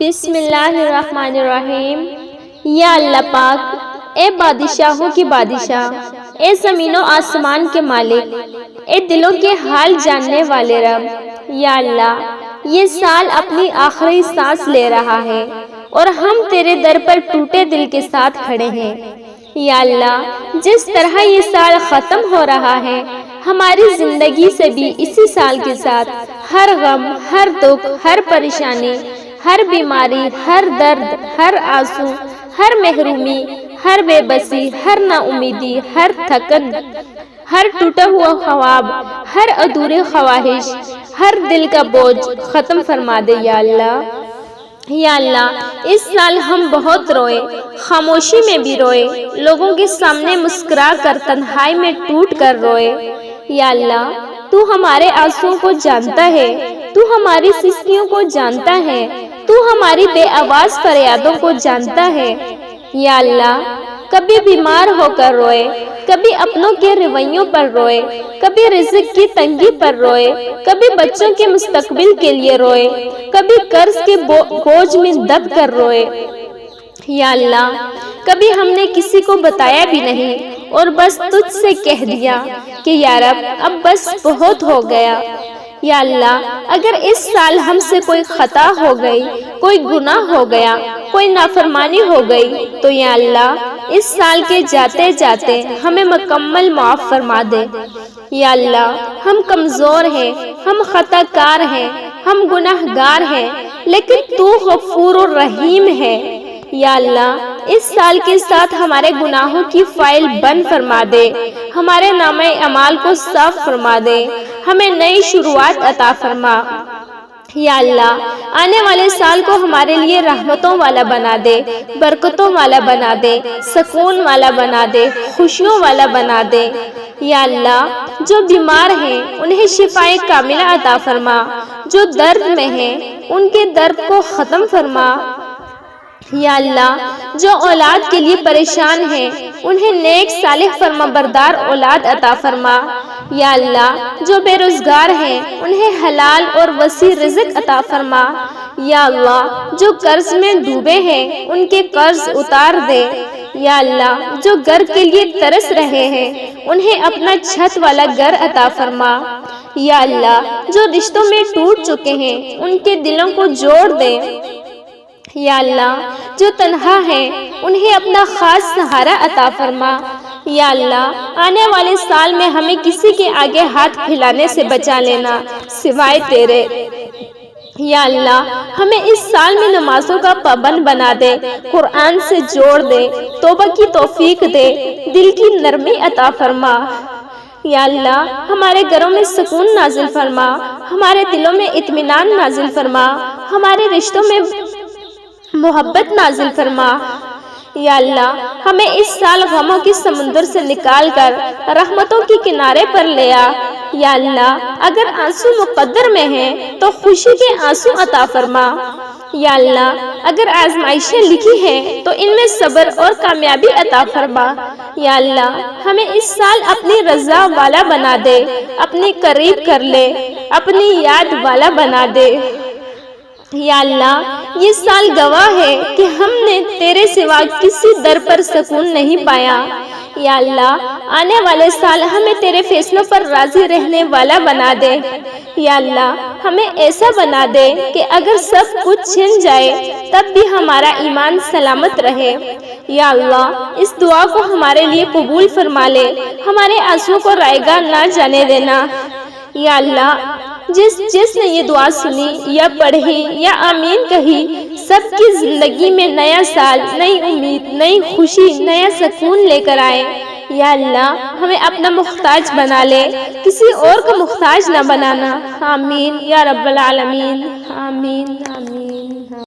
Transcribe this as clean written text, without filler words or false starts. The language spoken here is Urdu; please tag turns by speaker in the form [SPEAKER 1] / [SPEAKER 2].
[SPEAKER 1] بسم اللہ الرحمن الرحیم۔ یا اللہ پاک، اے بادشاہوں کی بادشاہ، اے زمین و آسمان کے مالک، اے دلوں کے حال جاننے والے رب، یا اللہ یہ سال اپنی آخری سانس لے رہا ہے اور ہم تیرے در پر ٹوٹے دل کے ساتھ کھڑے ہیں۔ یا اللہ جس طرح یہ سال ختم ہو رہا ہے، ہماری زندگی سے بھی اسی سال کے ساتھ ہر غم، ہر دکھ، ہر پریشانی، ہر بیماری، ہر درد، ہر آنسو، ہر محرومی، ہر بے بسی، ہر نا امیدی، ہر تھکن، ہر ٹوٹا ہوا خواب، ہر ادھوری خواہش، ہر دل کا بوجھ ختم فرما دے یا اللہ۔ یا اللہ اس سال ہم بہت روئے، خاموشی میں بھی روئے، لوگوں کے سامنے مسکرا کر تنہائی میں ٹوٹ کر روئے۔ یا اللہ تو ہمارے آنسوؤں کو جانتا ہے، تو ہماری سستیوں کو جانتا ہے، تو ہماری بے آواز فریادوں کو جانتا ہے۔ یا اللہ کبھی بیمار ہو کر روئے، کبھی اپنوں کے رویوں پر روئے، کبھی رزق کی تنگی پر روئے، کبھی بچوں کے مستقبل کے لیے روئے، کبھی قرض کے بوجھ میں دب کر روئے۔ یا اللہ کبھی ہم نے کسی کو بتایا بھی نہیں اور بس تجھ سے کہہ دیا کہ یا رب اب بس بہت ہو گیا۔ یا اللہ اگر اس سال ہم سے کوئی خطا ہو گئی، کوئی گناہ ہو گیا، کوئی نافرمانی ہو گئی تو یا اللہ اس سال کے جاتے جاتے ہمیں مکمل معاف فرما دے۔ یا اللہ ہم کمزور ہیں، ہم خطا کار ہیں، ہم گناہ گار ہیں، لیکن تو غفور و رحیم ہے۔ یا اللہ اس سال کے ساتھ ہمارے گناہوں کی فائل بند فرما دے، ہمارے نامہ اعمال کو صاف فرما دے، ہمیں نئی شروعات عطا فرما۔ یا اللہ آنے والے سال کو ہمارے لیے رحمتوں والا بنا دے، برکتوں والا بنا دے، سکون والا بنا دے، خوشیوں والا بنا دے۔ یا اللہ جو بیمار ہیں انہیں شفائے کاملہ عطا فرما، جو درد میں ہیں ان کے درد کو ختم فرما۔ یا اللہ جو اولاد کے لیے پریشان ہیں انہیں نیک صالح فرما بردار اولاد عطا فرما۔ یا اللہ جو بے روزگار ہیں انہیں حلال اور وسیع رزق عطا فرما۔ یا اللہ جو قرض میں ڈوبے ہیں ان کے قرض اتار دے۔ یا اللہ جو گھر کے لیے ترس رہے ہیں انہیں اپنا چھت والا گھر عطا فرما۔ یا اللہ جو رشتوں میں ٹوٹ چکے ہیں ان کے دلوں کو جوڑ دے۔ یا اللہ جو تنہا ہیں انہیں اپنا خاص سہارا عطا فرما۔ یا اللہ آنے والے سال میں ہمیں کسی کے آگے ہاتھ پھیلانے سے بچا لینا سوائے تیرے۔ یا اللہ ہمیں اس سال میں نمازوں کا پابند بنا دے، قرآن سے جوڑ دے، توبہ کی توفیق دے، دل کی نرمی عطا فرما۔ یا اللہ ہمارے گھروں میں سکون نازل فرما، ہمارے دلوں میں اطمینان نازل فرما، ہمارے رشتوں میں محبت نازل فرما۔ یا اللہ ہمیں اس سال غموں کی سمندر سے نکال کر رحمتوں کی کنارے پر لے آ۔ یا اللہ اگر آنسو مقدر میں ہیں تو خوشی کے آنسو عطا فرما۔ یا اللہ اگر آزمائشیں لکھی ہیں تو ان میں صبر اور کامیابی عطا فرما۔ یا اللہ ہمیں اس سال اپنی رضا والا بنا دے، اپنے قریب کر لے، اپنی یاد والا بنا دے۔ یا اللہ یہ سال گواہ ہے کہ ہم نے تیرے سوا کسی در پر سکون نہیں پایا۔ یا اللہ آنے والے سال ہمیں تیرے فیصلوں پر راضی رہنے والا بنا دے۔ یا اللہ ہمیں ایسا بنا دے کہ اگر سب کچھ چھن جائے تب بھی ہمارا ایمان سلامت رہے۔ یا اللہ اس دعا کو ہمارے لیے قبول فرما لے، ہمارے آنسوؤں کو رائگاں نہ جانے دینا۔ یا اللہ جس نے یہ دعا سنی یا پڑھی یا آمین کہی، سب کی زندگی میں نیا سال، نئی امید، نئی خوشی، نیا سکون لے کر آئے۔ یا اللہ ہمیں اپنا محتاج بنا لے، کسی اور کو محتاج نہ بنانا۔ آمین یا رب العالمین، آمین آمین۔